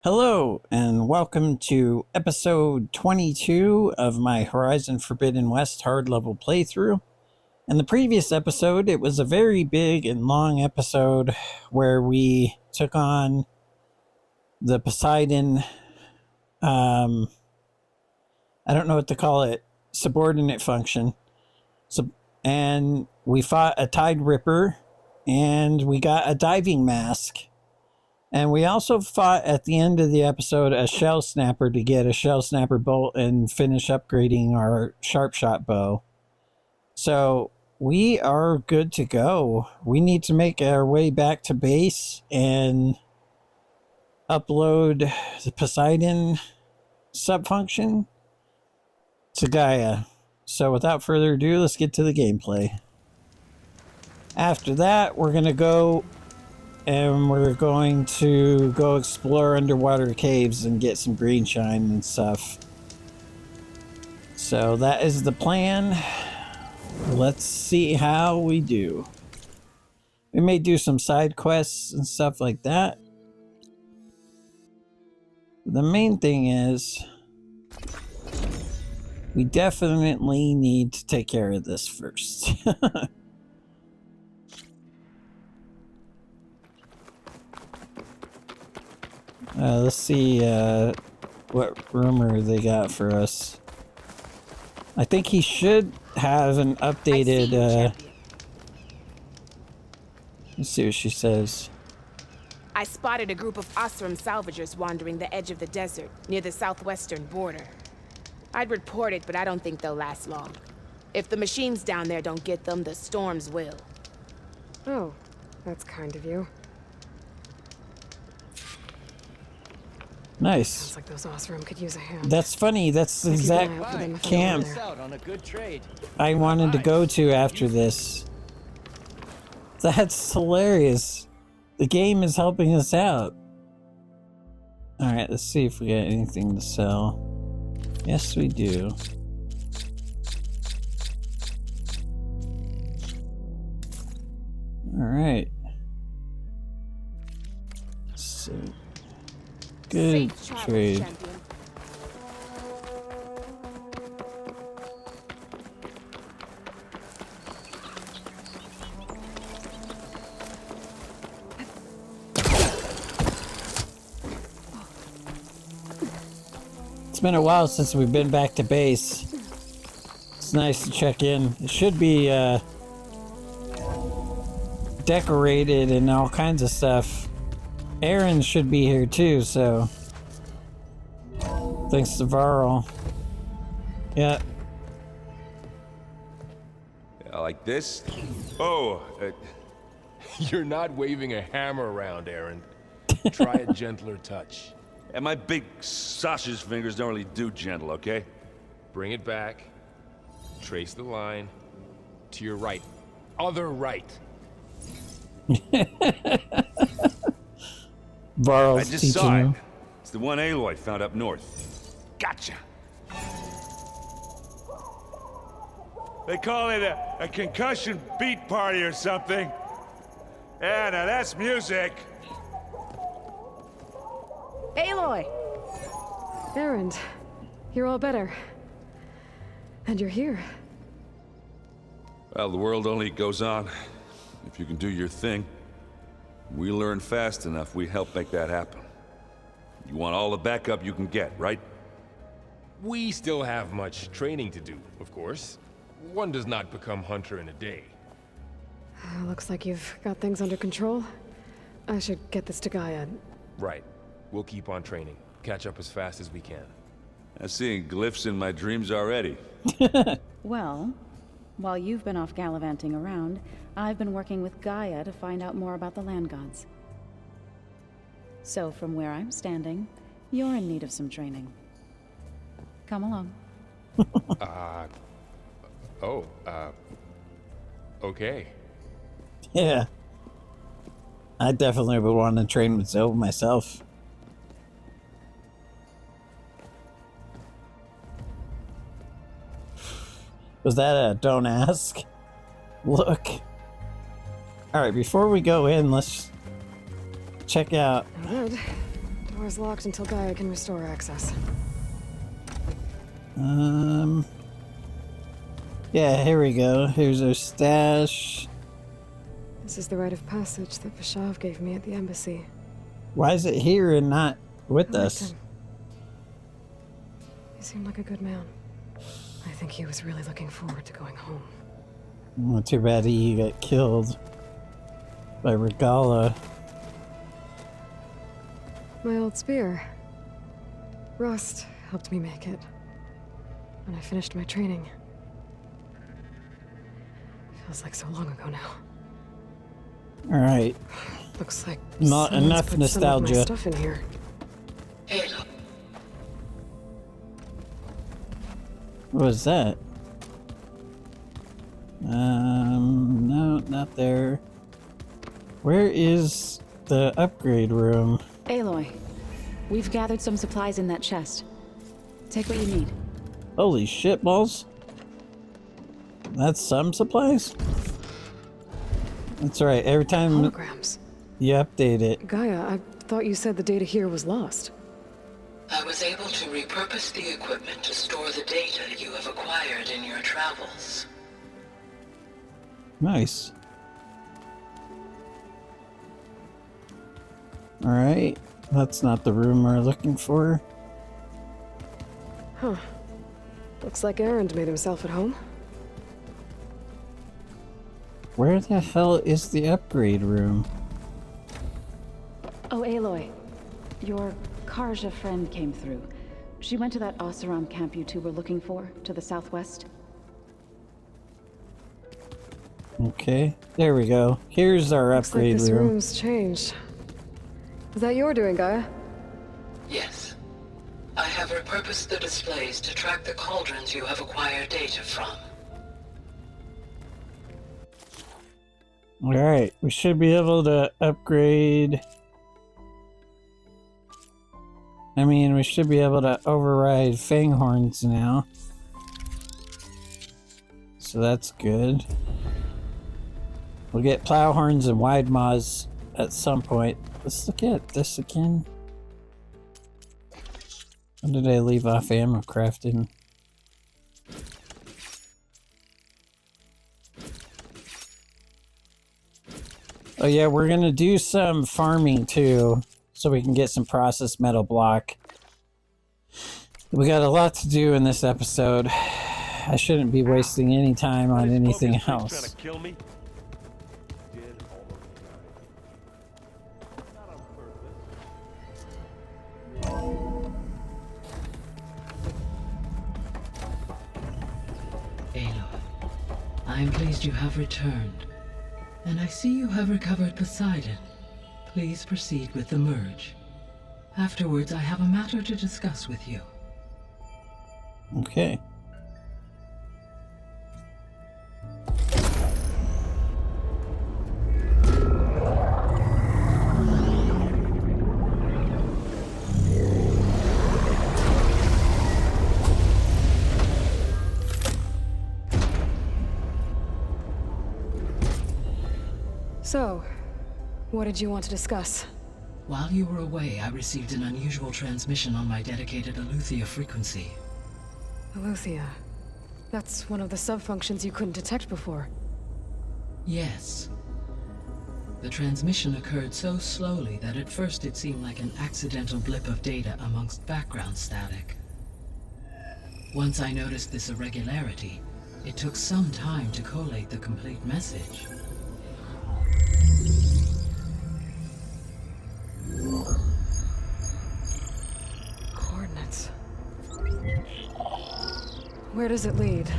Hello, and welcome to episode 22 of my Horizon Forbidden West hard level playthrough. In the previous episode, it was a very big and long episode where we took on the Poseidon, I don't know what to call it, subordinate function. And we fought a Tide Ripper, and we got a diving mask. And we also fought at the end of the episode a shell snapper to get a shell snapper bolt and finish upgrading our sharp shot bow. So we are good to go. We need to make our way back to base and upload the Poseidon subfunction to Gaia. So without further ado, let's get to the gameplay. After that, we're going to go explore underwater caves and get some green shine and stuff. So that is the plan. Let's see how we do. We may do some side quests and stuff like that. The main thing is we definitely need to take care of this first. Let's see what rumor they got for us. I think he should have an updated... let's see what she says. I spotted a group of Osram salvagers wandering the edge of the desert near the southwestern border. I'd report it, but I don't think they'll last long. If the machines down there don't get them, the storms will. Oh, that's kind of you. Nice. Sounds like those Osram could use a hand. That's funny. That's the exact camp on a good trade. I wanted to go to after this. That's hilarious. The game is helping us out. Alright, let's see if we got anything to sell. Yes, we do. Alright. So... good trade. It's been a while since we've been back to base. It's nice to check in. It should be decorated and all kinds of stuff. Aaron should be here too, so thanks to Varl. Yeah. Like this? Oh, You're not waving a hammer around, Aaron. Try a gentler touch. and my big sausage fingers don't really do gentle, okay? Bring it back. Trace the line. To your right. Other right. Varl's I just teaching saw it. you. It's the one Aloy found up north. Gotcha. They call it a concussion beat party or something. Yeah, now that's music. Aloy! Aaron, you're all better. And you're here. Well, the world only goes on if you can do your thing. We learn fast enough, we help make that happen. You want all the backup you can get, right? We still have much training to do, of course. One does not become hunter in a day. Looks like you've got things under control. I should get this to Gaia. Right. We'll keep on training. Catch up as fast as we can. I'm seeing glyphs in my dreams already. Well, while you've been off gallivanting around, I've been working with Gaia to find out more about the land gods. So from where I'm standing, you're in need of some training. Come along. Okay. Yeah. I definitely would want to train with Zoe myself. Was that a don't ask? Look. Alright, before we go in, let's check out... Good. Door's locked until Gaia can restore access. Yeah, here we go. Here's our stash. This is the rite of passage that Vashav gave me at the embassy. Why is it here and not with I liked us? him. He seemed like a good man. I think he was really looking forward to going home. Well, too bad he got killed by Regala. My old spear. Rust helped me make it. When I finished my training. Feels like so long ago now. Alright. Looks like Not someone's enough put some of nostalgia. my stuff in here. What was that? No, not there. Where is the upgrade room? Aloy, we've gathered some supplies in that chest. Take what you need. Holy shit balls. That's some supplies? That's right, every time Holograms. you update it. Gaia, I thought you said the data here was lost. I was able to repurpose the equipment to store the data you have acquired in your travels. Nice. Alright, that's not the room we're looking for. Huh. Looks like Erend made himself at home. Where the hell is the upgrade room? Oh, Aloy. Your Karja friend came through. She went to that Oseram camp you two were looking for, to the southwest. Okay, there we go. Here's our Looks like upgrade this room. room's changed. Is that your doing, Gaia? Yes. I have repurposed the displays to track the cauldrons you have acquired data from. Alright, we should be able to upgrade. I mean, we should be able to override Fanghorns now. So that's good. We'll get Plowhorns and Wide Maws at some point. Let's look at this again. When did I leave off ammo crafting? Oh yeah, we're gonna do some farming too, so we can get some processed metal block. We got a lot to do in this episode. I shouldn't be wasting any time on anything else. Aloy, I am pleased you have returned. And I see you have recovered Poseidon. Please proceed with the merge. Afterwards, I have a matter to discuss with you. Okay. So, what did you want to discuss? While you were away, I received an unusual transmission on my dedicated Aletheia frequency. Aletheia. That's one of the sub-functions you couldn't detect before. Yes. The transmission occurred so slowly that at first it seemed like an accidental blip of data amongst background static. Once I noticed this irregularity, it took some time to collate the complete message. Coordinates. Where does it lead?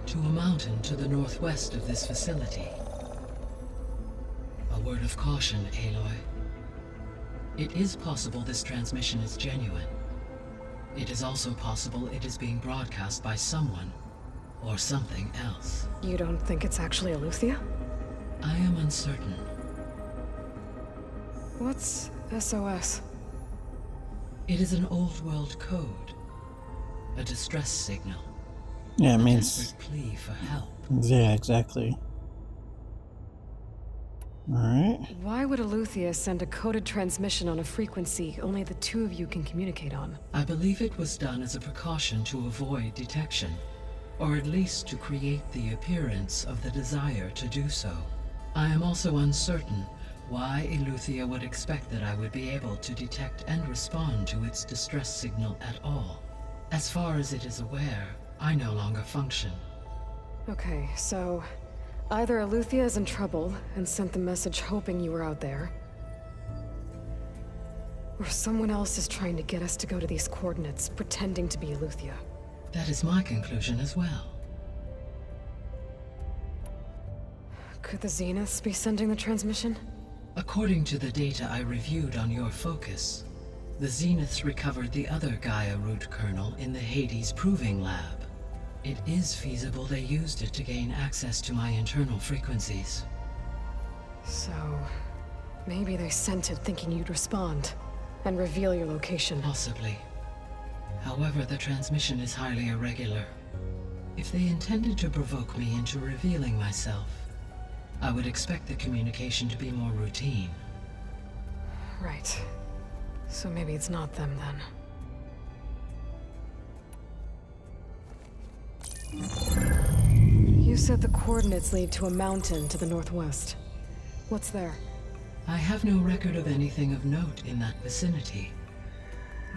To a mountain to the northwest of this facility. A word of caution, Aloy. It is possible this transmission is genuine. It is also possible it is being broadcast by someone or something else. You don't think it's actually Aletheia? I am uncertain. What's SOS? It is an old world code. A distress signal. Yeah, it A means. desperate plea for help. Yeah, exactly. Alright. Why would Eleuthia send a coded transmission on a frequency only the two of you can communicate on? I believe it was done as a precaution to avoid detection, or at least to create the appearance of the desire to do so. I am also uncertain why Eleuthia would expect that I would be able to detect and respond to its distress signal at all. As far as it is aware, I no longer function. Okay, so either Eleuthia is in trouble and sent the message hoping you were out there, or someone else is trying to get us to go to these coordinates, pretending to be Eleuthia. That is my conclusion as well. Could the Zeniths be sending the transmission? According to the data I reviewed on your focus, the Zeniths recovered the other Gaia root kernel in the Hades Proving Lab. It is feasible they used it to gain access to my internal frequencies. So, maybe they sent it thinking you'd respond and reveal your location. Possibly. However, the transmission is highly irregular. If they intended to provoke me into revealing myself, I would expect the communication to be more routine. Right. So maybe it's not them then. You said the coordinates lead to a mountain to the northwest. What's there? I have no record of anything of note in that vicinity.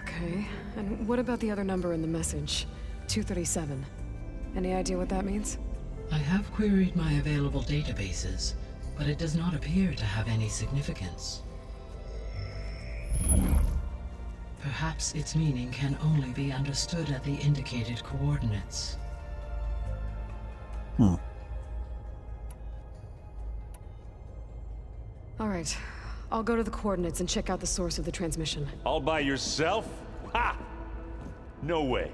Okay, and what about the other number in the message? 237. Any idea what that means? I have queried my available databases, but it does not appear to have any significance. Perhaps its meaning can only be understood at the indicated coordinates. All right, I'll go to the coordinates and check out the source of the transmission. All by yourself? Ha! No way.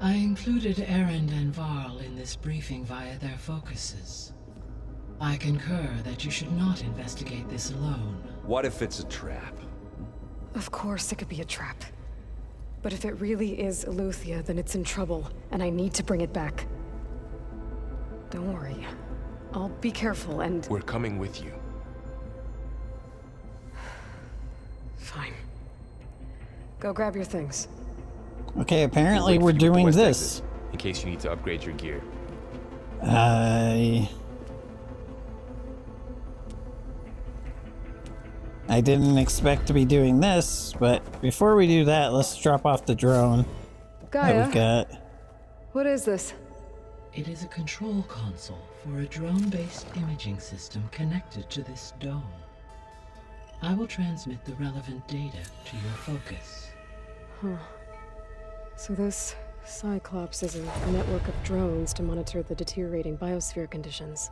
I included Erend and Varl in this briefing via their focuses. I concur that you should not investigate this alone. What if it's a trap? Of course it could be a trap. But if it really is Eleuthia, then it's in trouble, and I need to bring it back. Don't worry. I'll be careful and... We're coming with you. Fine. Go grab your things. Okay, apparently Wait for we're you at the doing west this. exit, in case you need to upgrade your gear. I didn't expect to be doing this, but before we do that, let's drop off the drone that we've got. What is this? It is a control console for a drone-based imaging system connected to this dome. I will transmit the relevant data to your focus. So this Cyclops is a network of drones to monitor the deteriorating biosphere conditions.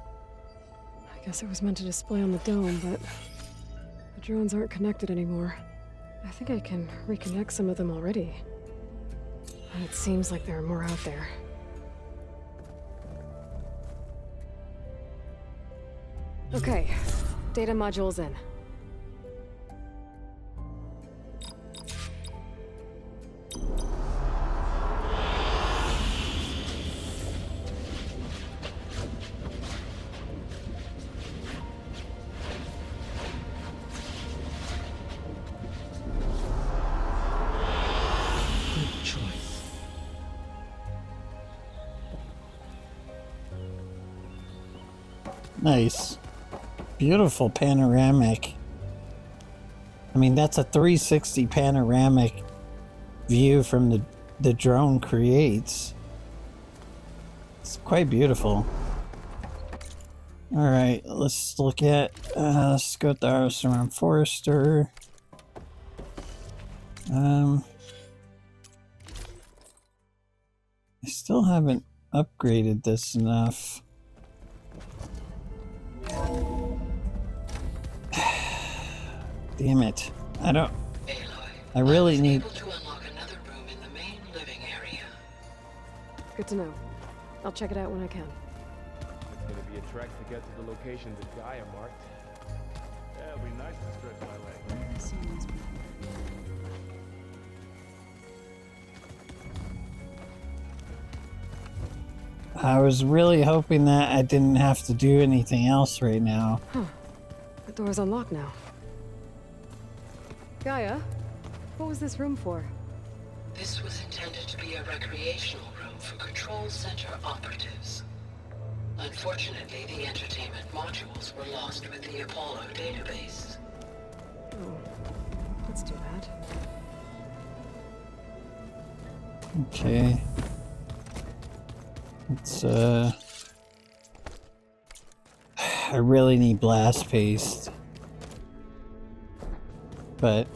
I guess it was meant to display on the dome, but the drones aren't connected anymore. I think I can reconnect some of them already. And it seems like there are more out there. Okay, data module's in. Good choice. Nice. Beautiful panoramic. I mean, that's a 360 panoramic view from the drone creates. It's quite beautiful. Alright, let's look at, let's go with the Armstrong Forester. I still haven't upgraded this enough. Damn it. Aloy, I really need... able to unlock another room in the main living area. Good to know. I'll check it out when I can. It's gonna be a trek to get to the locations that Gaia marked. Yeah, it'll be nice to stretch my legs. I was really hoping that I didn't have to do anything else right now. The door's unlocked now. Gaia, what was this room for? This was intended to be a recreational room for Control Center operatives. Unfortunately, the entertainment modules were lost with the Apollo database. Oh, that's too bad. Okay. It's, I really need blast paste. But,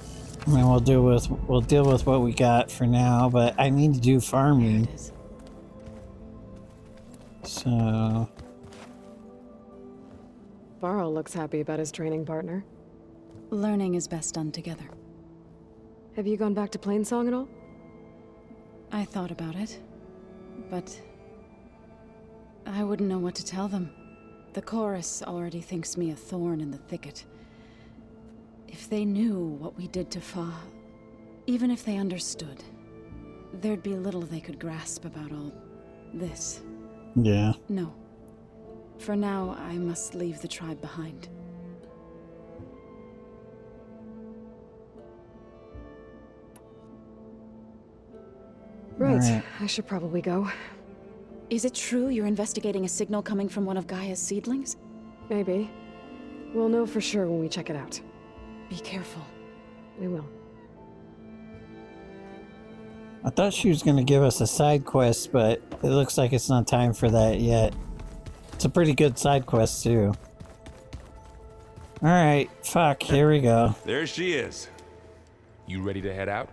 I mean, we'll deal with what we got for now, but I need to do farming. There it is. So, Varl looks happy about his training partner. Learning is best done together. Have you gone back to Plainsong at all? I thought about it, but I wouldn't know what to tell them. The chorus already thinks me a thorn in the thicket. If they knew what we did to Fa, even if they understood, there'd be little they could grasp about all this. yeah. No. For now, I must leave the tribe behind. Right, Alright. I should probably go. Is it true you're investigating a signal coming from one of Gaia's seedlings? Maybe. We'll know for sure when we check it out. Be careful. We will. I thought she was going to give us a side quest, but it looks like it's not time for that yet. It's a pretty good side quest, too. Alright, fuck, here we go. There she is. You ready to head out?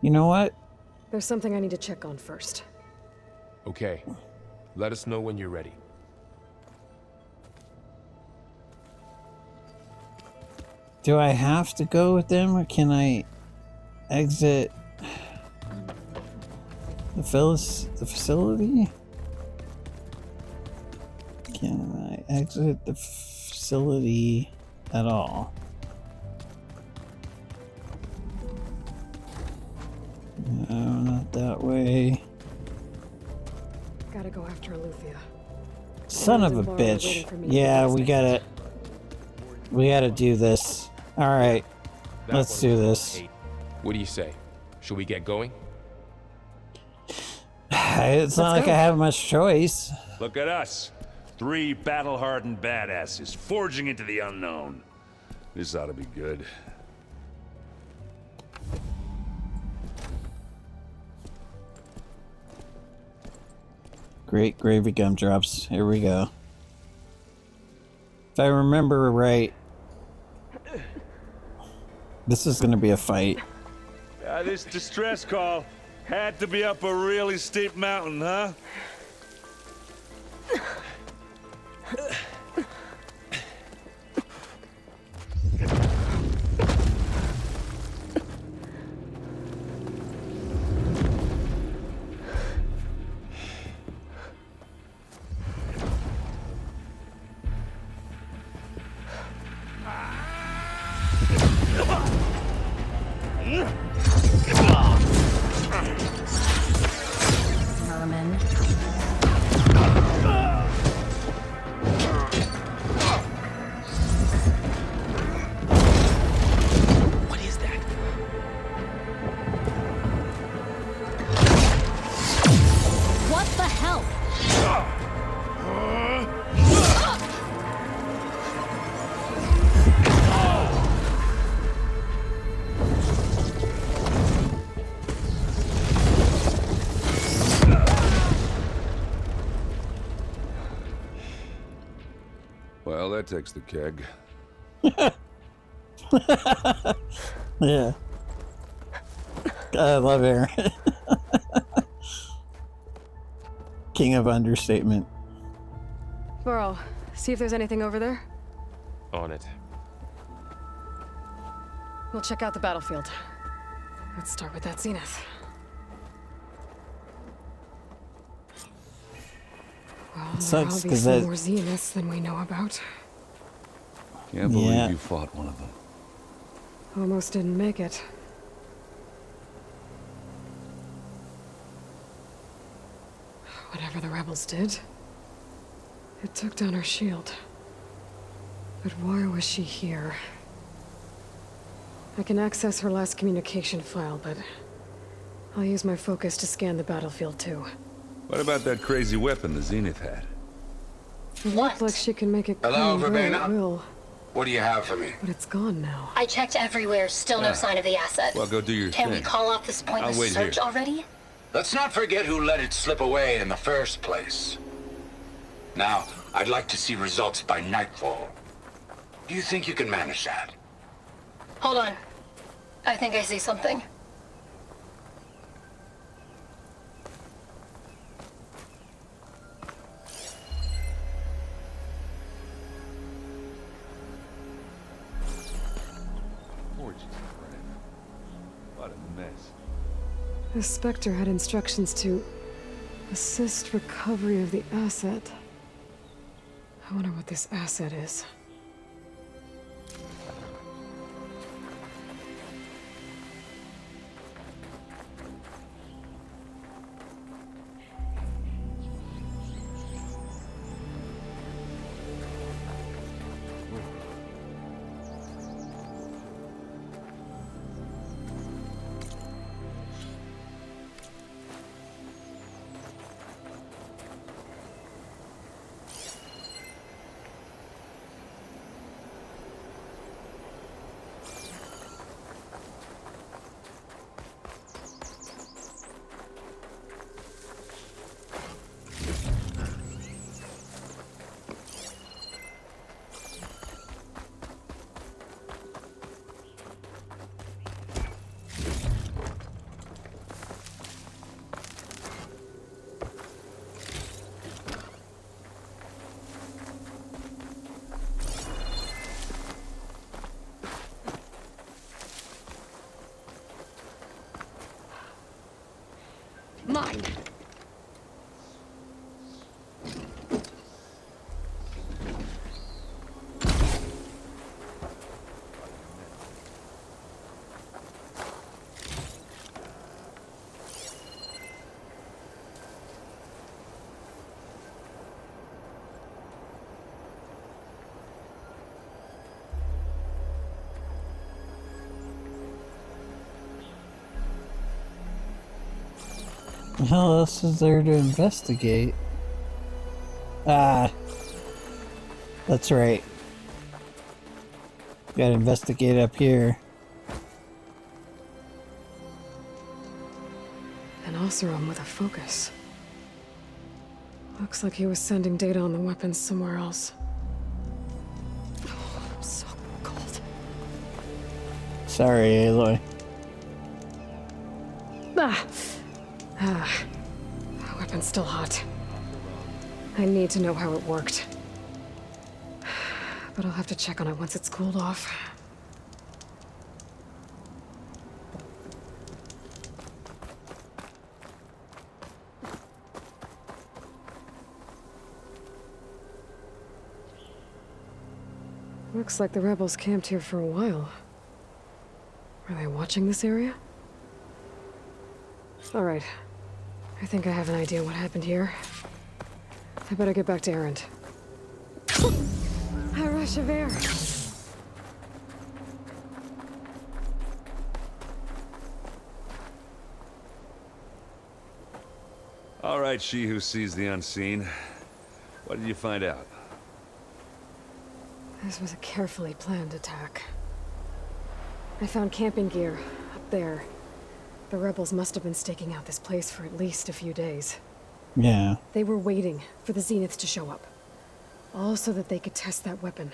You know what? There's something I need to check on first. Okay. Let us know when you're ready. Do I have to go with them, or can I exit the facility? Can I exit the facility at all? No, not that way. Gotta go after Aletheia. Son of a Varl are waiting bitch. for me to Yeah, fix we this. gotta do this. Alright, That let's one do was this. 8. What do you say? Should we get going? It's not like go. I have much choice. Look at us. 3 battle-hardened badasses forging into the unknown. This ought to be good. Great gravy gumdrops. Here we go. If I remember right, this is gonna be a fight. This distress call had to be up a really steep mountain, huh? Merman. What is that? What the hell? Well, that takes the keg. Yeah. I love Aaron. King of understatement. Varl, see if there's anything over there. On it. We'll check out the battlefield. Let's start with that zenith. Well, there are Sucks, 'cause obviously that- more zeniths than we know about. Can't believe Yeah. you fought one of them. Almost didn't make it. Whatever the rebels did, it took down her shield. But why was she here? I can access her last communication file, but I'll use my focus to scan the battlefield too. What about that crazy weapon the Zenith had? What? Looks like she can make it Hello, come and go at Verbena? will, What do you have for me? but it's gone now. I checked everywhere, still no sign of the asset. Well, go do your Can we thing. call off this pointless I'll wait search here. already? Let's not forget who let it slip away in the first place. Now, I'd like to see results by nightfall. Do you think you can manage that? Hold on. I think I see something. Gorgeous, friend. What a mess. The Spectre had instructions to assist recovery of the asset. I wonder what this asset is. Mine! The hell else is there to investigate? Ah, that's right. Gotta investigate up here. An Oseram with a focus. Looks like he was sending data on the weapons somewhere else. Oh, I'm so cold. Sorry, Aloy. Weapon's still hot. I need to know how it worked. But I'll have to check on it once it's cooled off. Looks like the rebels camped here for a while. Are they watching this area? All right. I think I have an idea what happened here. I better get back to Erend. A rush of air. All right, she who sees the unseen. What did you find out? This was a carefully planned attack. I found camping gear up there. The rebels must have been staking out this place for at least a few days. Yeah. They were waiting for the Zeniths to show up. All so that they could test that weapon.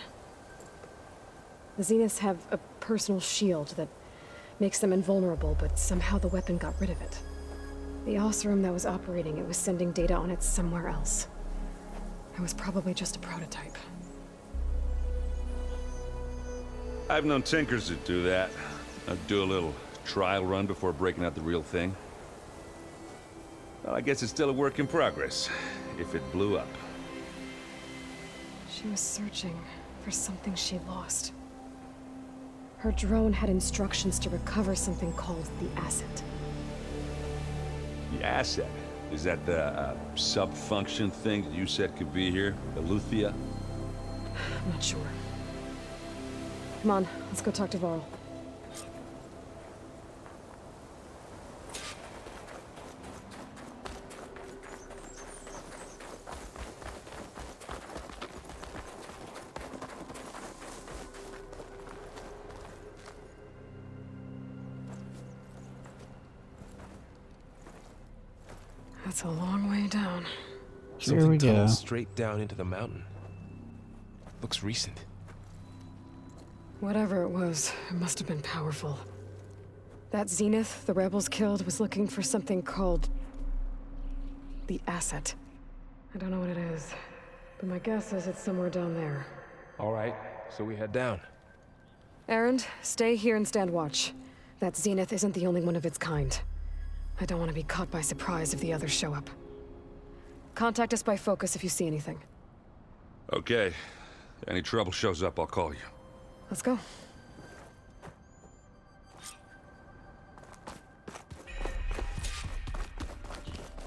The Zeniths have a personal shield that makes them invulnerable, but somehow the weapon got rid of it. The Oseram that was operating it was sending data on it somewhere else. It was probably just a prototype. I've known tinkers that do that. I'd do a little trial run before breaking out the real thing. Well, I guess it's still a work in progress, if it blew up. She was searching for something she lost. Her drone had instructions to recover something called the asset. The asset? Is that the sub-function thing that you said could be here? Eleuthia? I'm not sure. Come on, let's go talk to Varl. That's a long way down. Here we go. Tunnels straight down into the mountain. Looks recent. Whatever it was, it must have been powerful. That Zenith the rebels killed was looking for something called the asset. I don't know what it is, but my guess is it's somewhere down there. All right, so we head down. Erend, stay here and stand watch. That Zenith isn't the only one of its kind. I don't want to be caught by surprise if the others show up. Contact us by focus if you see anything. Okay. Any trouble shows up, I'll call you. Let's go.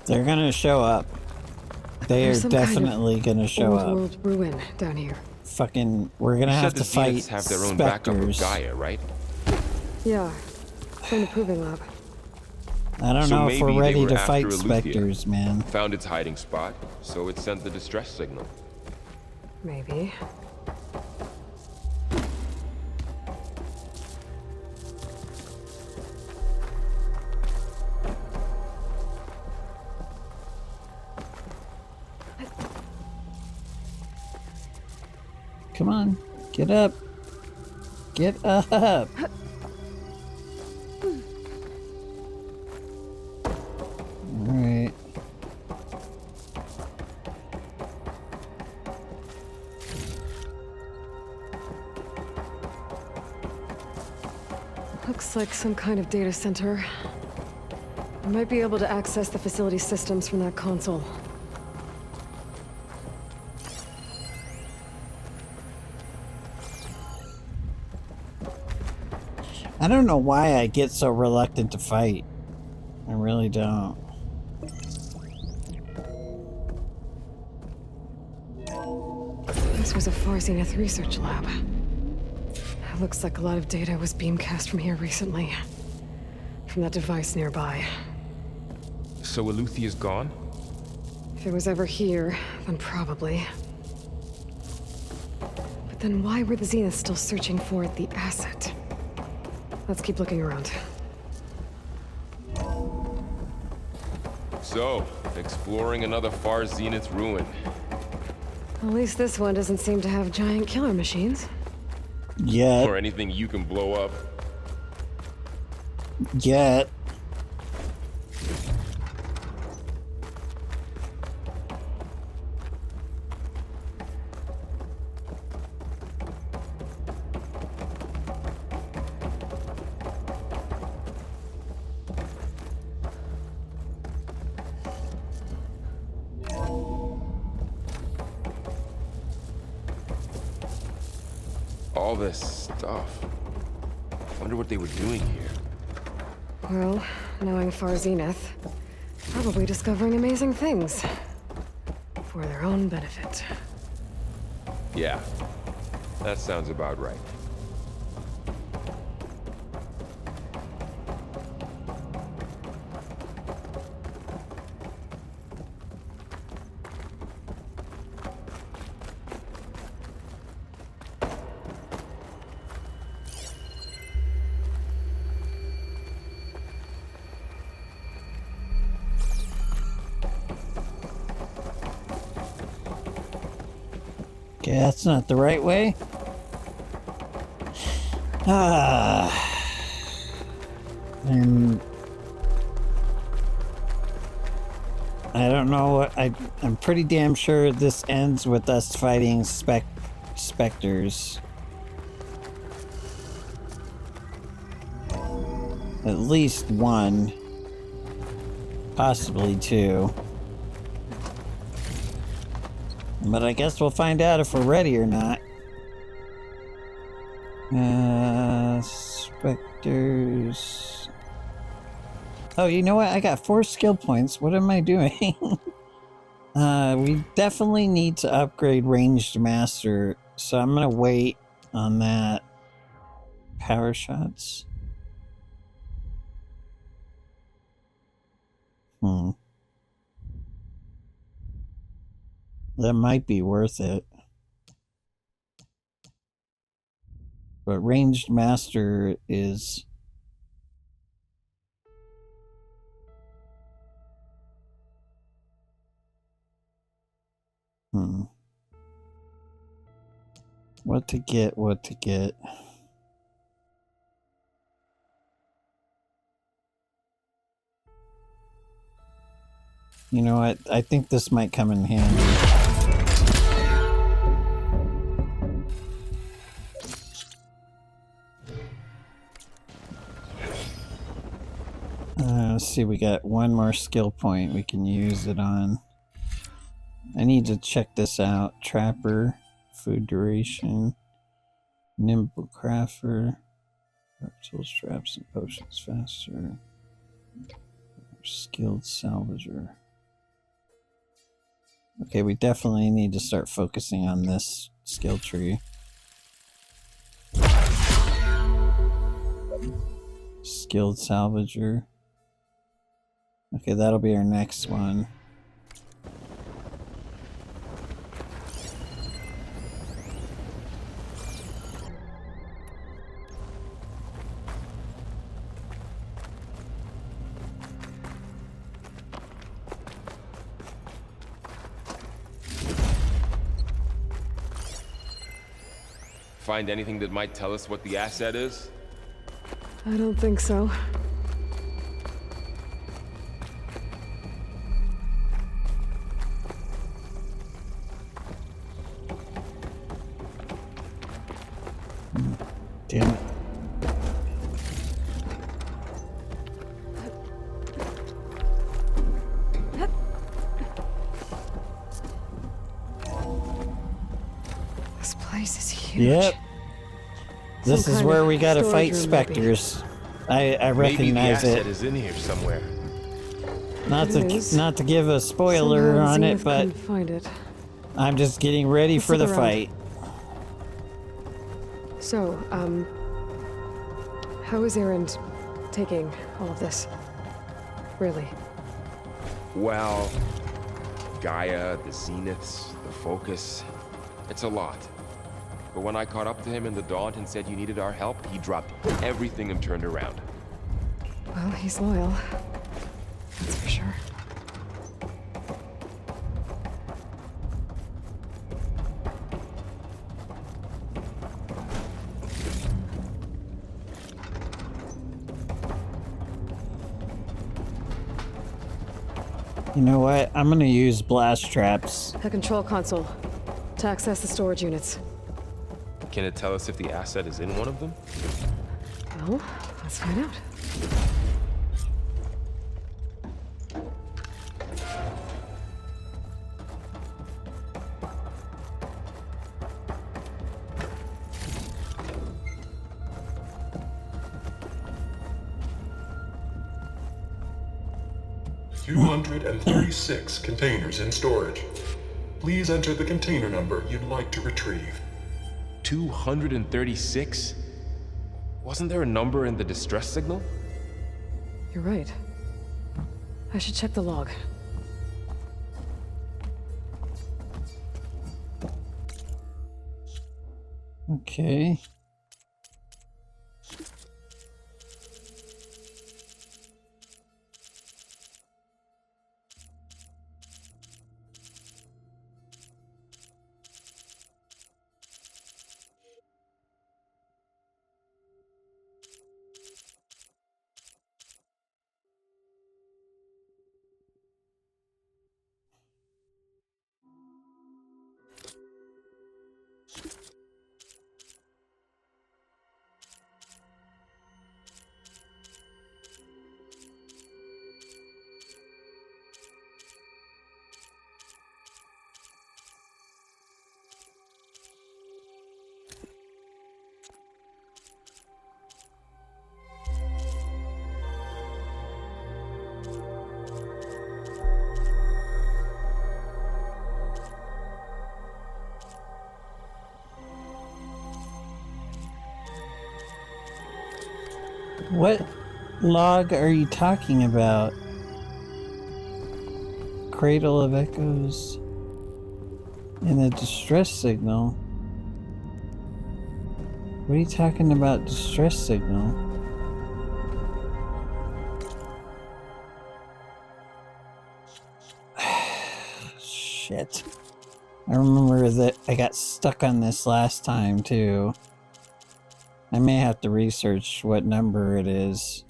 They're gonna show up. They are There's some definitely gonna show old up. world ruin down here. Fucking, we're gonna have to fight Zeniths have their own backup of specters. Gaia, right? Yeah, from the proving lab. I don't So know if maybe we're they ready were to after fight Eleuthia. specters, man. Found its hiding spot, so it sent the distress signal. Maybe. Come on, get up. Get up. Alright. Looks like some kind of data center. I might be able to access the facility systems from that console. I don't know why I get so reluctant to fight. I really don't. This was a Far Zenith research lab. It looks like a lot of data was beamcast from here recently. From that device nearby. So Eleuthia's gone? If it was ever here, then probably. But then why were the Zeniths still searching for the asset? Let's keep looking around. So, exploring another Far Zenith ruin. At least this one doesn't seem to have giant killer machines. Yet. Or anything you can blow up. Yet. All this stuff. Wonder what they were doing here. Well, knowing Far Zenith, probably discovering amazing things. For their own benefit. Yeah, that sounds about right. Okay, that's not the right way. And I don't know what I'm pretty damn sure this ends with us fighting specters. At least one. Possibly two. But I guess we'll find out if we're ready or not. Specters. Oh, you know what? I got 4 skill points. What am I doing? We definitely need to upgrade Ranged Master, so I'm gonna wait on that. Power shots. That might be worth it. But Ranged Master is... What to get, what to get. You know what? I think this might come in handy. Let's see, we got 1 more skill point we can use it on. I need to check this out. Trapper, food duration, nimble crafter, tools, traps, and potions faster. Skilled salvager. Okay, we definitely need to start focusing on this skill tree. Skilled salvager. Okay, that'll be our next one. Find anything that might tell us what the asset is? I don't think so. Damn it. This place is huge. Yep. This Some is kind where of we gotta storage fight room, specters. I Maybe the recognize asset it. is in here somewhere. Not It is. to give a spoiler Somehow on Zenith it, but couldn't find it. I'm just getting ready Let's for the look around. fight. So, how is Erend taking all of this? Really? Well, Gaia, the Zeniths, the Focus. It's a lot. But when I caught up to him in the Daunt and said you needed our help, he dropped everything and turned around. Well, he's loyal. That's for sure. You know what? I'm gonna use blast traps. A control console to access the storage units. Can it tell us if the asset is in one of them? Well, let's find out. $236 containers in storage. Please enter the container number you'd like to retrieve. 236? Wasn't there a number in the distress signal? You're right. I should check the log. Okay. What log are you talking about? Cradle of Echoes and a distress signal. What are you talking about, distress signal? Shit. I remember that I got stuck on this last time too. I may have to research what number it is.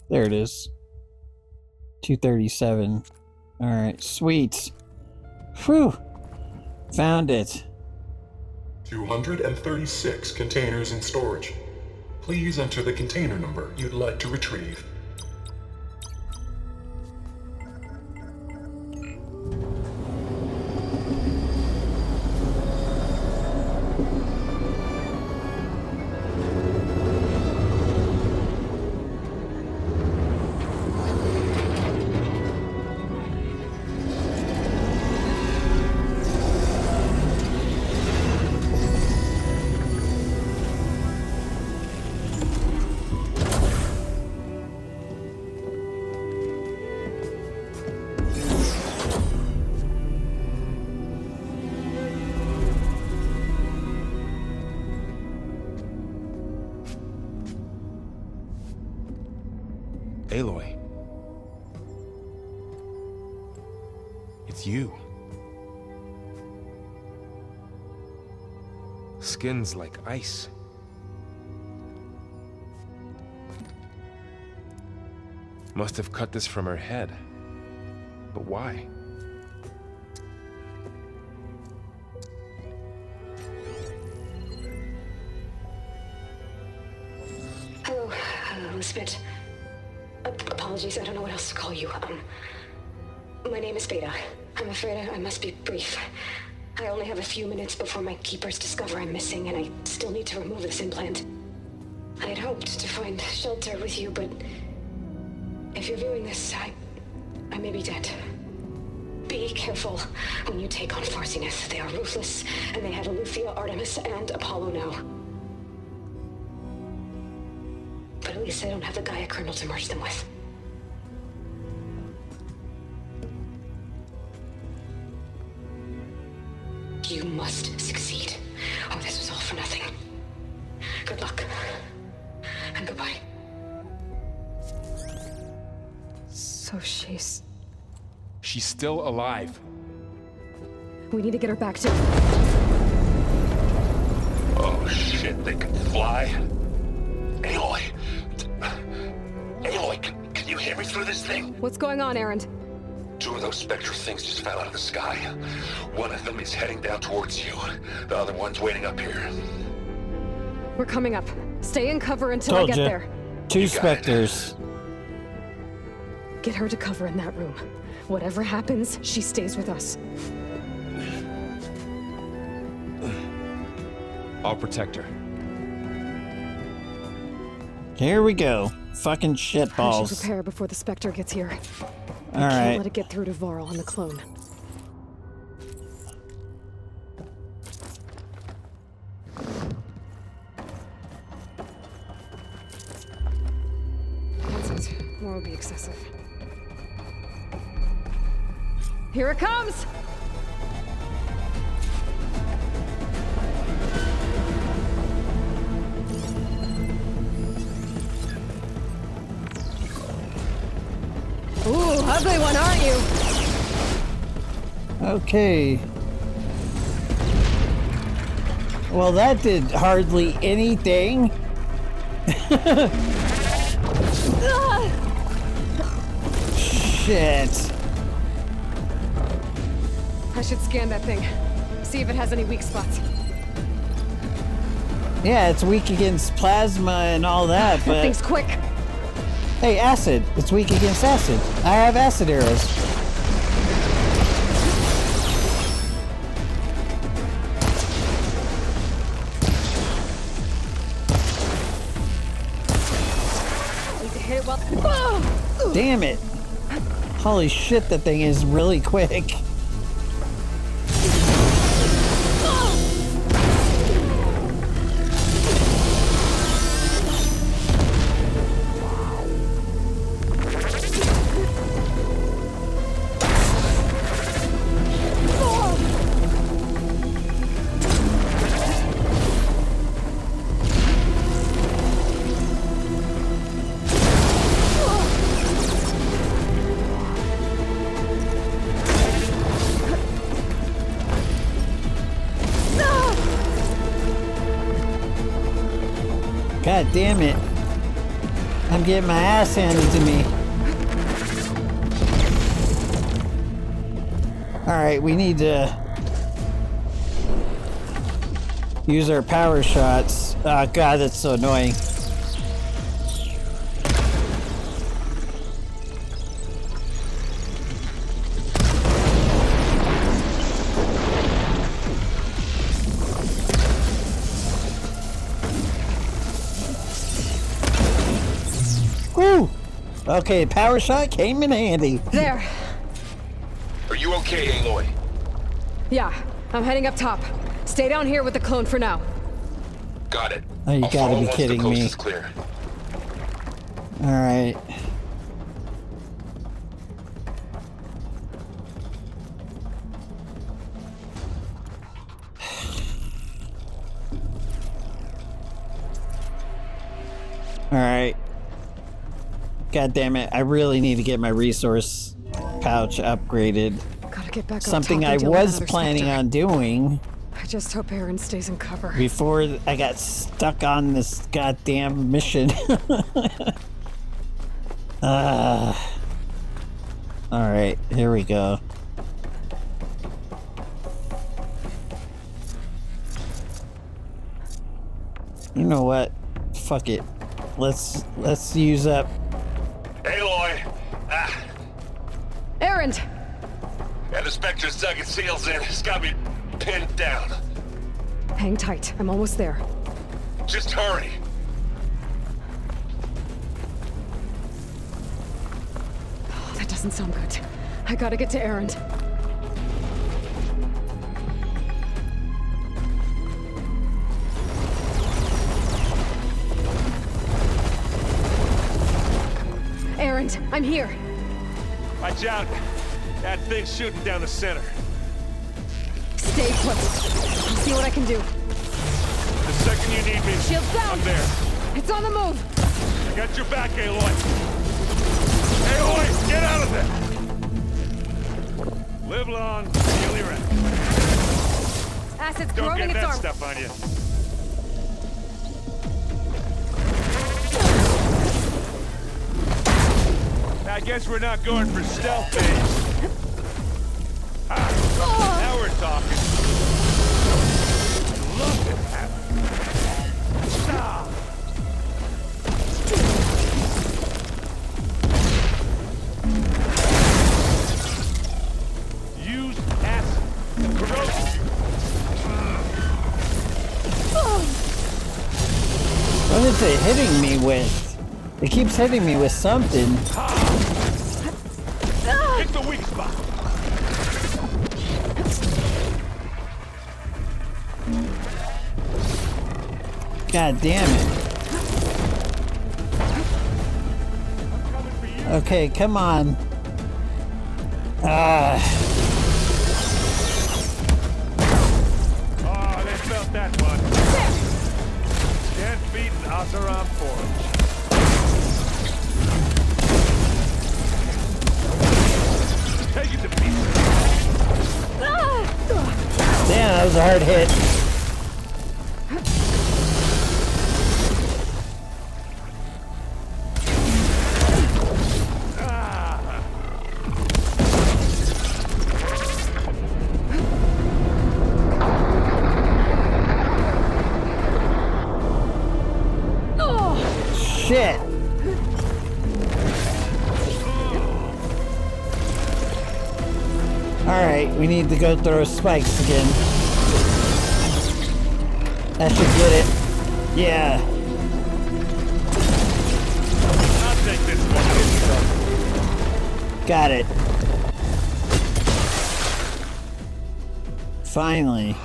There it is. 237. Alright, sweet. Whew. Found it. 236 containers in storage. Please enter the container number you'd like to retrieve. Aloy. It's you. Skin's like ice. Must have cut this from her head. But why? Hello, Spit. Apologies, I don't know what else to call you. My name is Beta. I'm afraid I must be brief. I only have a few minutes before my keepers discover I'm missing, and I still need to remove this implant. I had hoped to find shelter with you, but if you're viewing this, I may be dead. Be careful when you take on Farsineth. They are ruthless, and they have Eleuthia, Artemis, and Apollo now. But at least I don't have the Gaia kernel to merge them with. You must succeed, or this was all for nothing. Good luck. And goodbye. So she's... She's still alive. We need to get her back to... Oh shit, they can fly? Aloy! Aloy, can you hear me through this thing? What's going on, Erend? Two of those spectral things just fell out of the sky. One of them is heading down towards you. The other one's waiting up here. We're coming up. Stay in cover until Told I get ya. there. Two You got it. specters. Get her to cover in that room. Whatever happens, she stays with us. I'll protect her. Here we go. Fucking shit I balls. should prepare before the Spectre gets here. I All can't right. let it get through to Varl and the clone. Nonsense. More would be excessive. Here it comes! Ooh, ugly one, aren't you? Okay. Well, that did hardly anything. Shit. I should scan that thing. See if it has any weak spots. Yeah, it's weak against plasma and all that, That but... thing's quick. Hey, acid. It's weak against acid. I have acid arrows. Damn it. Holy shit, that thing is really quick. God damn it. I'm getting my ass handed to me. Alright, we need to use our power shots. Oh god, that's so annoying. Woo! Okay, power shot came in handy. There. Are you okay, Aloy? Yeah, I'm heading up top. Stay down here with the clone for now. Got it. Oh, you I'll gotta follow be once kidding the coast me. is clear. Alright. Alright. God damn it. I really need to get my resource pouch upgraded. Gotta get back Something up top I and deal with was another planning Spectre. on doing I just hope Aaron stays in cover. before I got stuck on this goddamn mission. Alright, here we go. You know what? Fuck it. Let's use up. Aloy! Aaron! And the Spectre's dug its heels in. It's got me pinned down. Hang tight. I'm almost there. Just hurry. Oh, that doesn't sound good. I gotta get to Aaron. Aaron, I'm here. Watch out. That thing's shooting down the center. Stay put. I'll see what I can do. The second you need me, Shields down. I'm there. It's on the move. I got your back, Aloy. Aloy, get out of there! Live long, kill your end. Acid's Don't corroding get its that arm. stuff on you. I guess we're not going for stealth phase. Now we're talking. Love it. Stop. Use acid. Corrosive. What is it hitting me with? It keeps hitting me with something. Hit the weak spot. God damn it. Okay, come on. Oh, they felt that one. Can't beat an Asaram forge. Take it to pieces. Damn, that was a hard hit. Shit. Alright, we need to go throw spikes again. That should get it. Yeah. I'll take this one. Got it. Finally.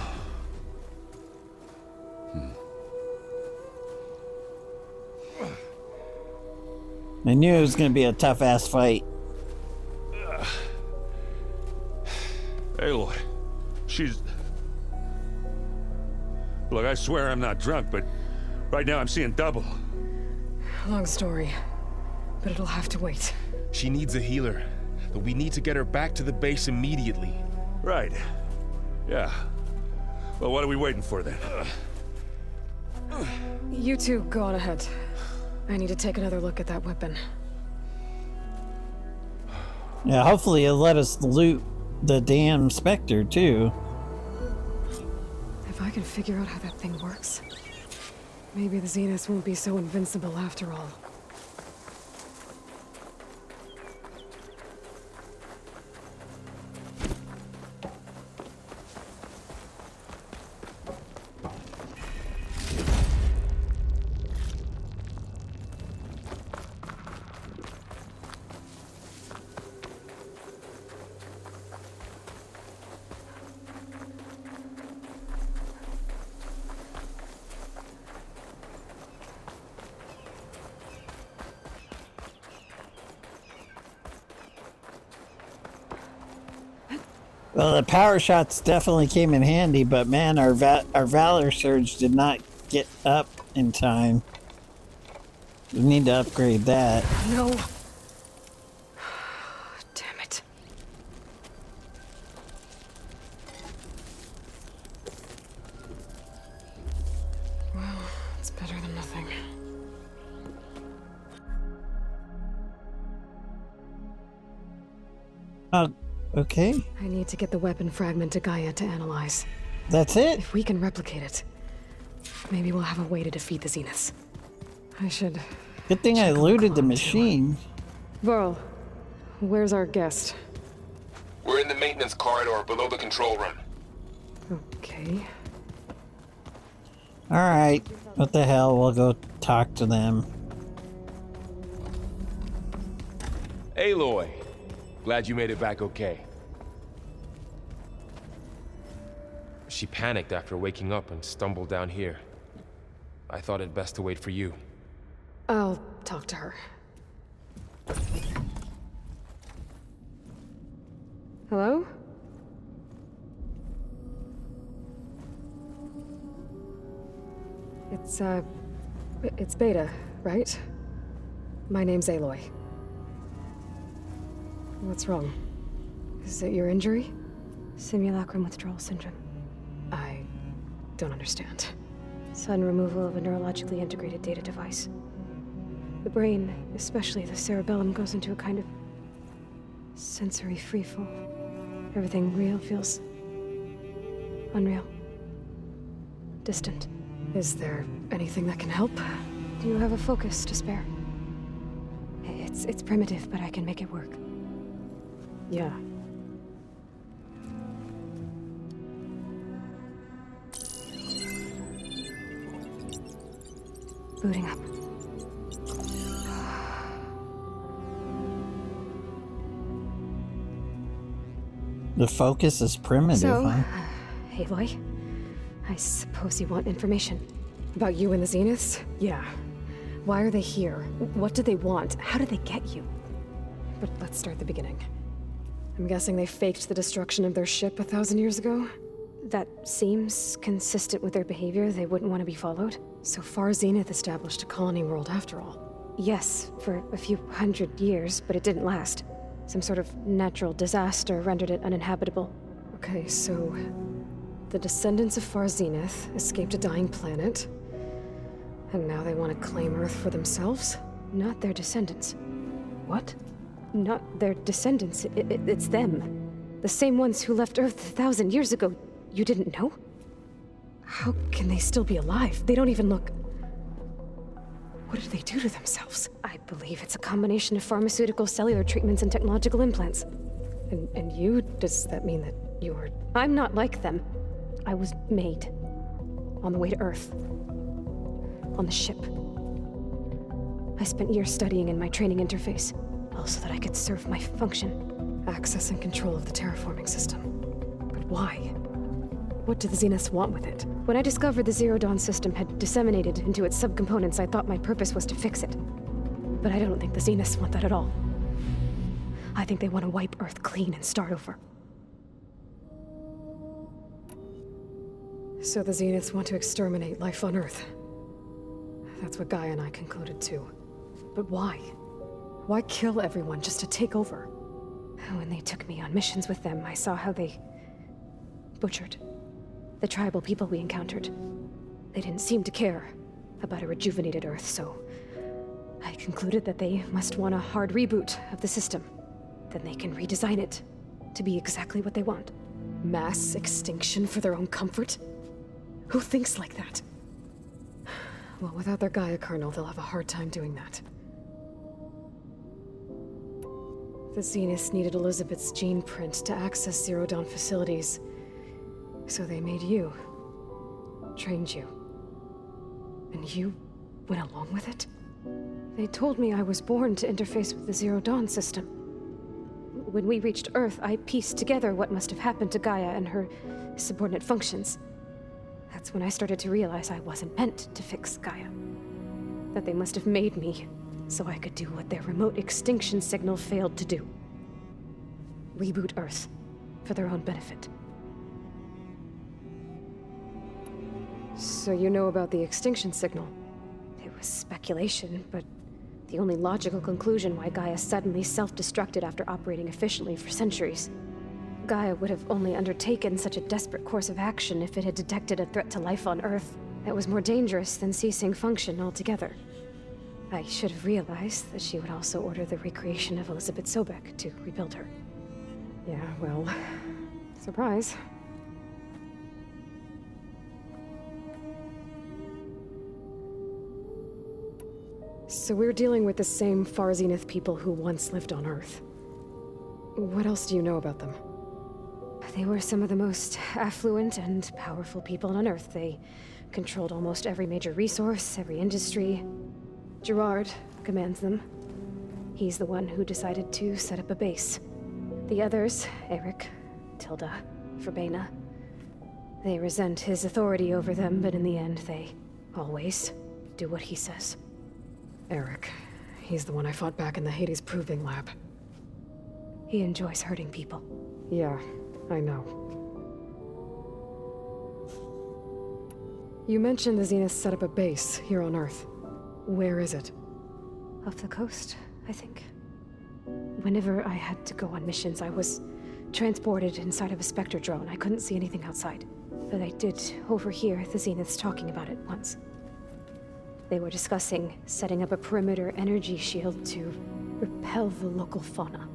I knew it was going to be a tough-ass fight. Aloy, she's... Look, I swear I'm not drunk, but right now I'm seeing double. Long story, but it'll have to wait. She needs a healer, but we need to get her back to the base immediately. Right. Yeah. Well, what are we waiting for then? You two go on ahead. I need to take another look at that weapon. Yeah, hopefully it'll let us loot the damn Spectre, too. If I can figure out how that thing works, maybe the Zeniths won't be so invincible after all. Well, the power shots definitely came in handy, but man, our Valor Surge did not get up in time. We need to upgrade that. No. Damn it. Well, it's better than nothing. Okay. I need to get the weapon fragment to Gaia to analyze. That's it? If we can replicate it, maybe we'll have a way to defeat the Zeniths. I should... Good thing I looted the machine. Varl, where's our guest? We're in the maintenance corridor below the control room. Okay. Alright. What the hell? We'll go talk to them. Aloy, glad you made it back okay. She panicked after waking up and stumbled down here. I thought it best to wait for you. I'll talk to her. Hello? It's Beta, right? My name's Aloy. What's wrong? Is it your injury? Simulacrum withdrawal syndrome. I don't understand. Sudden removal of a neurologically integrated data device. The brain, especially the cerebellum, goes into a kind of sensory freefall. Everything real feels unreal. Distant. Is there anything that can help? Do you have a focus to spare? It's primitive, but I can make it work. Yeah. Booting up. The focus is primitive, So, huh? Aloy, I suppose you want information. About you and the Zeniths? Yeah. Why are they here? What do they want? How did they get you? But let's start the beginning. I'm guessing they faked the destruction of their ship 1,000 years ago? That seems consistent with their behavior. They wouldn't want to be followed. So far, Zenith established a colony world after all. Yes, for a few hundred years, but it didn't last. Some sort of natural disaster rendered it uninhabitable. Okay, so... the descendants of Far Zenith escaped a dying planet, and now they want to claim Earth for themselves? Not their descendants. What? Not their descendants. It's them. The same ones who left Earth 1,000 years ago. You didn't know? How can they still be alive? They don't even look... What did they do to themselves? I believe it's a combination of pharmaceutical, cellular treatments, and technological implants. And you? Does that mean that you were... I'm not like them. I was made. On the way to Earth. On the ship. I spent years studying in my training interface. all so that I could serve my function. Access and control of the terraforming system. But why? What do the Zeniths want with it? When I discovered the Zero Dawn system had disseminated into its subcomponents, I thought my purpose was to fix it. But I don't think the Zeniths want that at all. I think they want to wipe Earth clean and start over. So the Zeniths want to exterminate life on Earth. That's what Gaia and I concluded too. But why? Why kill everyone just to take over? When they took me on missions with them, I saw how they butchered the tribal people we encountered. They didn't seem to care about a rejuvenated Earth, so I concluded that they must want a hard reboot of the system. Then they can redesign it to be exactly what they want. Mass extinction for their own comfort? Who thinks like that? Well, without their Gaia kernel, they'll have a hard time doing that. The Zeniths needed Elizabeth's gene print to access Zero Dawn facilities. So they made you. Trained you. And you went along with it? They told me I was born to interface with the Zero Dawn system. When we reached Earth, I pieced together what must have happened to Gaia and her subordinate functions. That's when I started to realize I wasn't meant to fix Gaia. That they must have made me so I could do what their remote extinction signal failed to do. Reboot Earth for their own benefit. So you know about the extinction signal? It was speculation, but the only logical conclusion why Gaia suddenly self-destructed after operating efficiently for centuries. Gaia would have only undertaken such a desperate course of action if it had detected a threat to life on Earth that was more dangerous than ceasing function altogether. I should have realized that she would also order the recreation of Elizabeth Sobek to rebuild her. Yeah, well, surprise. So we're dealing with the same Far Zenith people who once lived on Earth. What else do you know about them? They were some of the most affluent and powerful people on Earth. They controlled almost every major resource, every industry. Gerard commands them. He's the one who decided to set up a base. The others, Eric, Tilda, Verbena, they resent his authority over them, but in the end, they always do what he says. Eric. He's the one I fought back in the Hades Proving Lab. He enjoys hurting people. Yeah, I know. You mentioned the Zeniths set up a base here on Earth. Where is it? Off the coast, I think. Whenever I had to go on missions, I was transported inside of a Spectre drone. I couldn't see anything outside. But I did overhear the Zeniths talking about it once. They were discussing setting up a perimeter energy shield to repel the local fauna.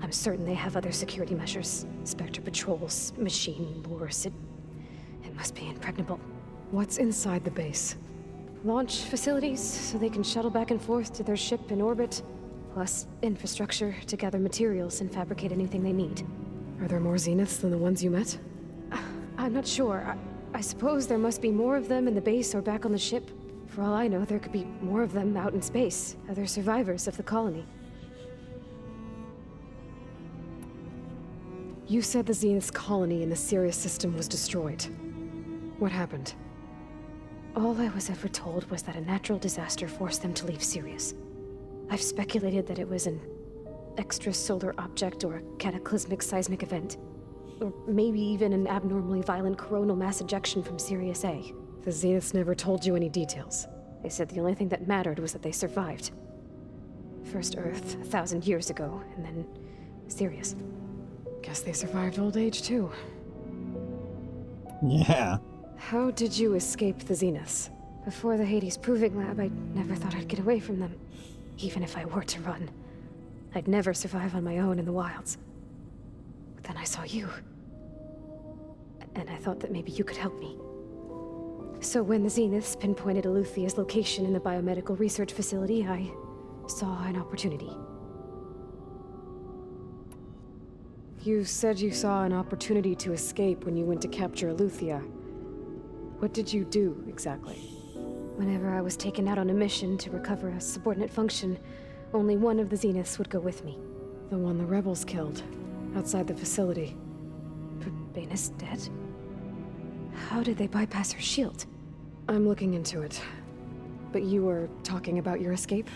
I'm certain they have other security measures. Spectre patrols, machine lures. It must be impregnable. What's inside the base? Launch facilities, so they can shuttle back and forth to their ship in orbit. Plus infrastructure to gather materials and fabricate anything they need. Are there more Zeniths than the ones you met? I'm not sure. I suppose there must be more of them in the base or back on the ship. For all I know, there could be more of them out in space, other survivors of the colony. You said the Zenith's colony in the Sirius system was destroyed. What happened? All I was ever told was that a natural disaster forced them to leave Sirius. I've speculated that it was an extrasolar object or a cataclysmic seismic event. Or maybe even an abnormally violent coronal mass ejection from Sirius A. The Zeniths never told you any details. They said the only thing that mattered was that they survived. First Earth, 1,000 years ago, and then Sirius. Guess they survived old age, too. Yeah. How did you escape the Zeniths? Before the Hades Proving Lab, I never thought I'd get away from them. Even if I were to run. I'd never survive on my own in the wilds. But then I saw you. And I thought that maybe you could help me. So when the Zeniths pinpointed Eluthia's location in the biomedical research facility, I saw an opportunity. You said you saw an opportunity to escape when you went to capture Eluthia. What did you do, exactly? Whenever I was taken out on a mission to recover a subordinate function, Only one of the Zeniths would go with me. The one the rebels killed, outside the facility. Baina's dead? How did they bypass her shield? I'm looking into it. But you were talking about your escape?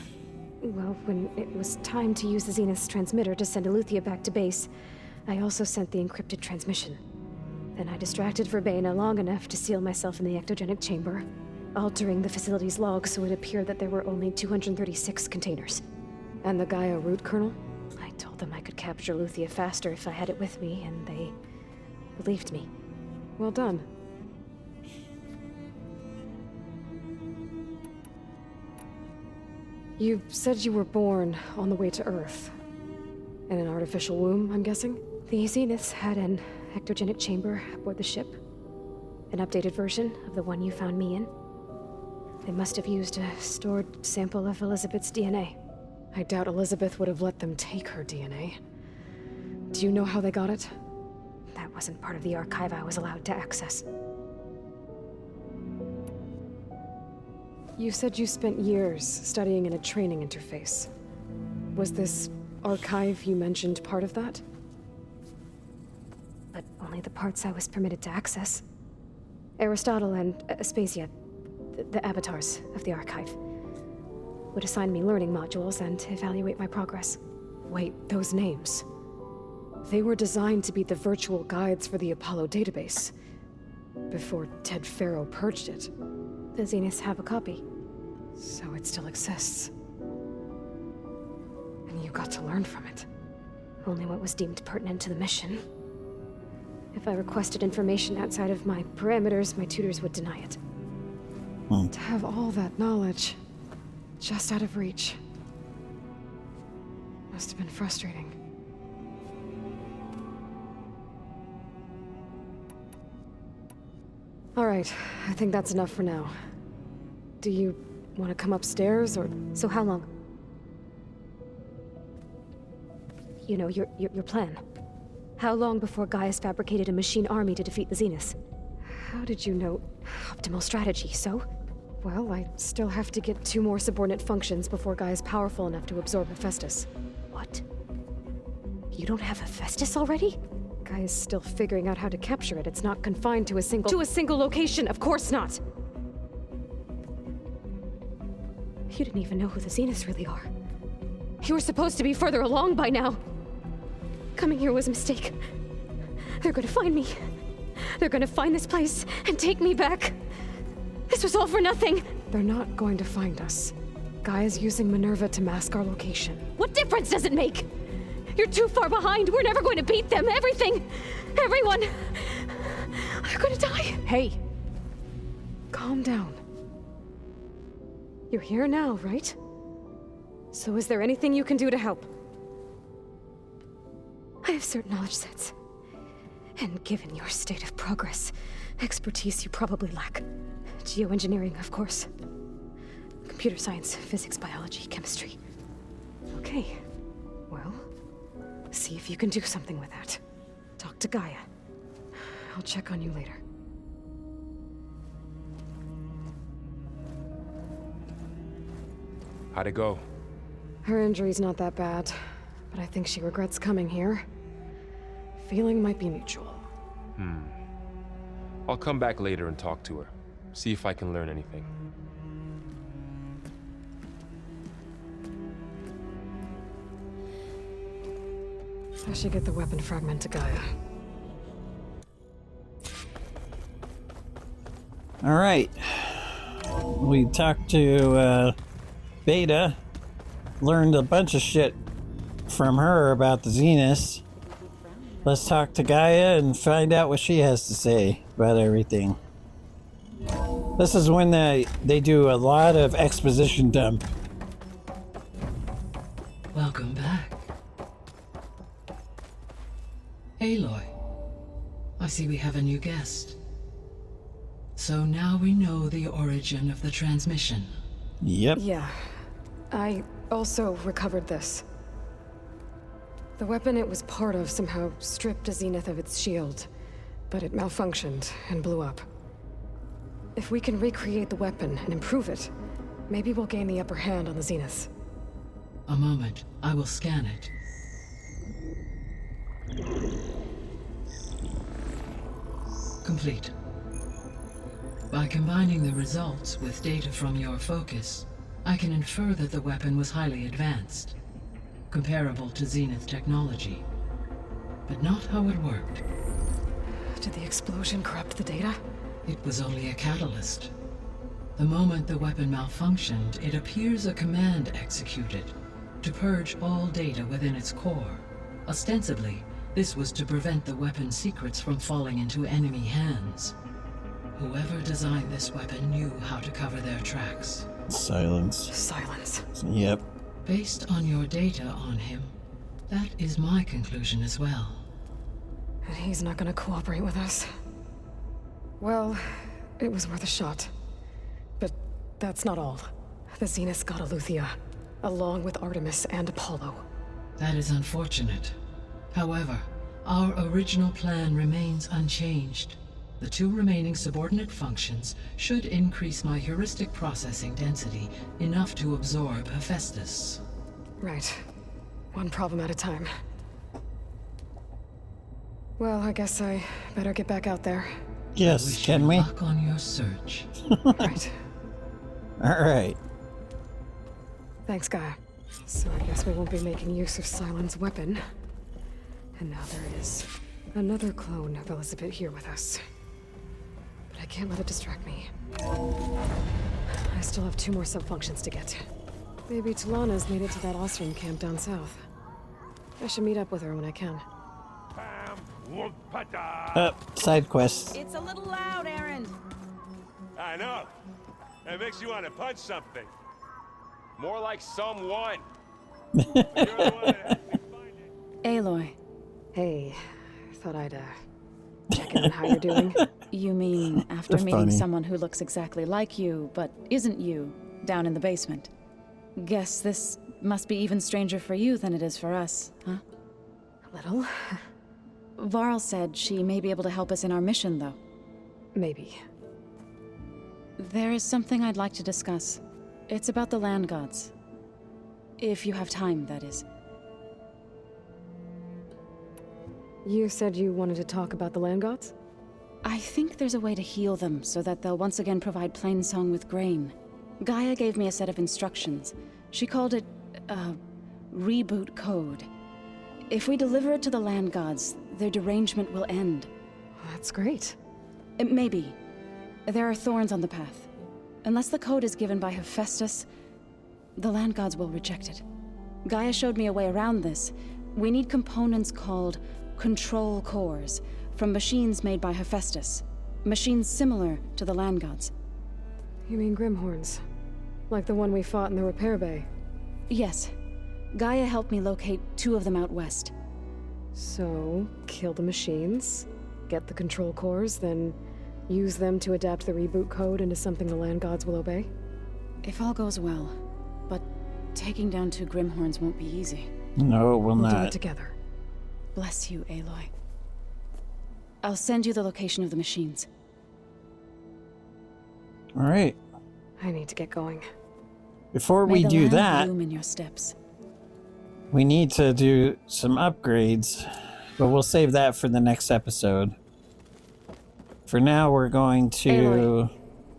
Well, when it was time to use the Zenith's transmitter to send Eleuthia back to base, I also sent the encrypted transmission. Then I distracted Verbena long enough to seal myself in the ectogenic chamber, altering the facility's log so it appeared that there were only 236 containers. And the Gaia root kernel? I told them I could capture Eleuthia faster if I had it with me, and they believed me. Well done. You said you were born on the way to Earth. In an artificial womb, I'm guessing? The Zeniths had an ectogenic chamber aboard the ship. An updated version of the one you found me in. They must have used a stored sample of Elizabeth's DNA. I doubt Elizabeth would have let them take her DNA. Do you know how they got it? That wasn't part of the archive I was allowed to access. You said you spent years studying in a training interface. Was this archive you mentioned part of that? But only the parts I was permitted to access. Aristotle and Aspasia, the avatars of the archive, would assign me learning modules and evaluate my progress. Wait, those names. They were designed to be the virtual guides for the Apollo database, before Ted Faro purged it. The Zeniths have a copy. So it still exists. And you got to learn from it. Only what was deemed pertinent to the mission. If I requested information outside of my parameters, my tutors would deny it. To have all that knowledge, just out of reach. Must have been frustrating. All right, I think that's enough for now. Do you want to come upstairs, or...? So how long? You know, your plan. How long before Gaius fabricated a machine army to defeat the Zeniths? How did you know? Optimal strategy, so? Well, I still have to get 2 more subordinate functions before Gaia's powerful enough to absorb Hephaestus. What? You don't have Hephaestus already? Gaia's still figuring out how to capture it. It's not confined to a single location, of course not! You didn't even know who the Zeniths really are. You were supposed to be further along by now. Coming here was a mistake. They're gonna find me. They're gonna find this place and take me back. This was all for nothing. They're not going to find us. Gaia's using Minerva to mask our location. What difference does it make? You're too far behind. We're never going to beat them. Everything. Everyone. They're gonna die. Hey. Calm down. You're here now, right? So is there anything you can do to help? I have certain knowledge sets. And given your state of progress, expertise you probably lack. Geoengineering, of course. Computer science, physics, biology, chemistry. Okay. Well, see if you can do something with that. Talk to Gaia. I'll check on you later. How'd it go? Her injury's not that bad, but I think she regrets coming here. Feeling might be mutual. I'll come back later and talk to her. See if I can learn anything. I should get the weapon fragment to Gaia. All right. We talked to Beta, learned a bunch of shit from her about the Zeniths. Let's talk to Gaia and find out what she has to say about everything. This is when they do a lot of exposition dump. Welcome back. Aloy, I see we have a new guest. So now we know the origin of the transmission. Yep. Yeah. I also recovered this. The weapon it was part of somehow stripped a Zenith of its shield, but it malfunctioned and blew up. If we can recreate the weapon and improve it, maybe we'll gain the upper hand on the Zeniths. A moment. I will scan it. Complete. By combining the results with data from your focus, I can infer that the weapon was highly advanced, comparable to Zenith technology, but not how it worked. Did the explosion corrupt the data? It was only a catalyst. The moment the weapon malfunctioned, it appears a command executed to purge all data within its core. Ostensibly, this was to prevent the weapon's secrets from falling into enemy hands. Whoever designed this weapon knew how to cover their tracks. Silence. Silence. Yep. Based on your data on him, that is my conclusion as well. And he's not gonna cooperate with us. Well, it was worth a shot. But that's not all. The Zeniths got Eleuthia, along with Artemis and Apollo. That is unfortunate. However, our original plan remains unchanged. The 2 remaining subordinate functions should increase my heuristic processing density enough to absorb Hephaestus. Right. One problem at a time. Well, I guess I better get back out there. Yes, can we? Luck on your search. Right. Alright. Thanks, Gaia. So I guess we won't be making use of Cylon's weapon. And now there is another clone of Elizabeth here with us. But I can't let it distract me. I still have 2 more sub-functions to get. Maybe Talana's made it to that Ostrom camp down south. I should meet up with her when I can. Side quest. It's a little loud, Aaron. I know. It makes you want to punch something. More like someone. You're the one that helped me find it. Aloy, Hey, I thought I'd, check in on how you're doing. you mean after You're meeting funny. someone who looks exactly like you, but isn't you, down in the basement? Guess this must be even stranger for you than it is for us, huh? A little. Varl said she may be able to help us in our mission, though. Maybe. There is something I'd like to discuss. It's about the land gods. If you have time, that is. You said you wanted to talk about the land gods? I think there's a way to heal them so that they'll once again provide Plainsong with grain. Gaia gave me a set of instructions. She called it, reboot code. If we deliver it to the land gods, their derangement will end. That's great. Maybe. There are thorns on the path. Unless the code is given by Hephaestus, the land gods will reject it. Gaia showed me a way around this. We need components called control cores from machines made by Hephaestus. Machines similar to the land gods. You mean Grimhorns? Like the one we fought in the repair bay? Yes. Gaia helped me locate 2 of them out west. So, kill the machines, get the control cores, then use them to adapt the reboot code into something the land gods will obey? If all goes well. But taking down 2 Grimhorns won't be easy. No, it will We'll do not. it together. Bless you, Aloy. I'll send you the location of the machines. Alright. I need to get going. Before May we the do land that, bloom in your steps. we need to do some upgrades, but we'll save that for the next episode. For now, we're going to... Aloy.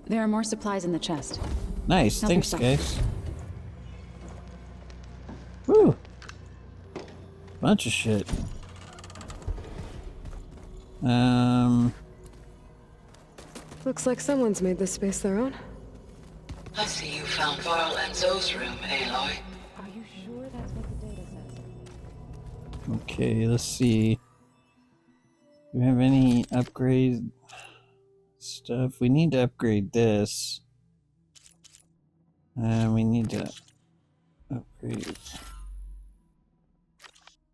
There are more supplies in the chest. Nice, Help thanks, yourself. guys. Woo! Bunch of shit. Looks like someone's made this space their own. I see you found Varl and Zoe's room, Aloy. Are you sure that's what the data says? Okay, let's see. Do we have any upgrade stuff? We need to upgrade this. We need to upgrade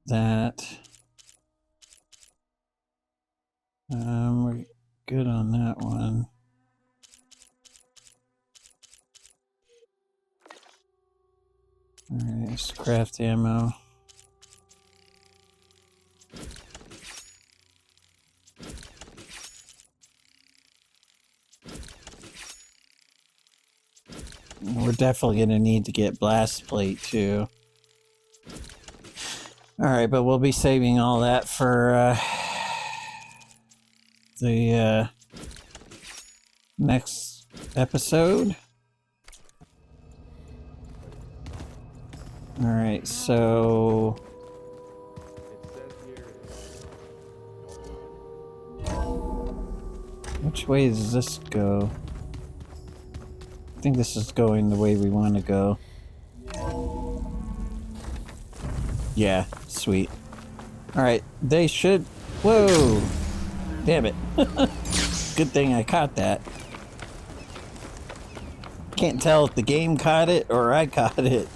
that. We're good on that one. Alright, let's craft ammo. We're definitely going to need to get blast plate too. Alright, but we'll be saving all that for the next episode. Alright, so... which way does this go? I think this is going the way we want to go. Yeah, sweet. Alright, they should... Whoa! Damn it. Good thing I caught that. Can't tell if the game caught it or I caught it.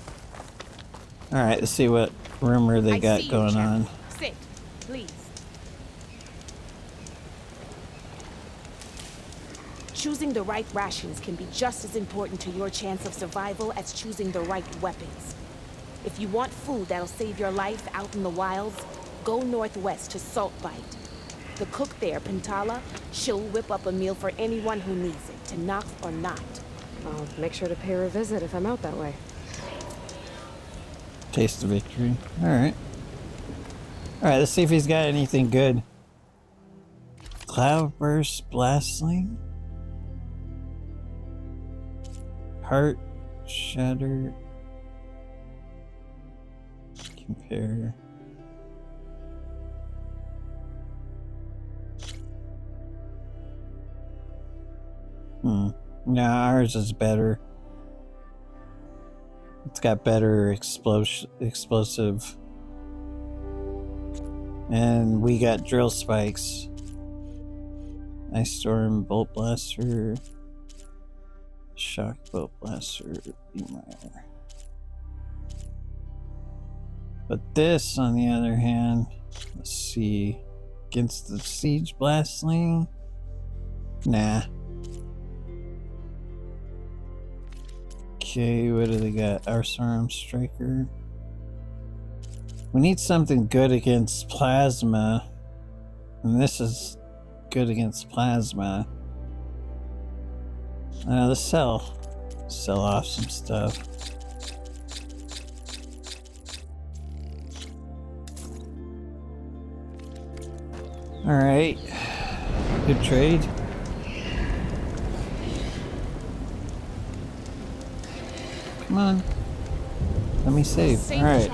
Alright, let's see what rumor they got going on. Sit, please. Choosing the right rations can be just as important to your chance of survival as choosing the right weapons. If you want food that'll save your life out in the wilds, go northwest to Saltbite. The cook there, Pintala, she'll whip up a meal for anyone who needs it, to knock or not. I'll make sure to pay her a visit if I'm out that way. Taste of victory. Alright. Alright, let's see if he's got anything good. Cloudburst Blastling? Heart Shatter. Compare. No, ours is better. It's got better explosive. And we got drill spikes. Ice Storm, Bolt Blaster, Shock Bolt Blaster, Beamire. But this, on the other hand, let's see, against the Siege Blastling? Nah. Okay, what do they got? Arsaram Striker. We need something good against Plasma. And this is good against Plasma. Let's sell off some stuff. Alright. Good trade. Come on. Let me save. Alright.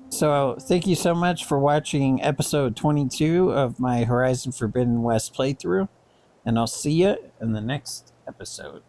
So, thank you so much for watching episode 22 of my Horizon Forbidden West playthrough. And I'll see you in the next episode.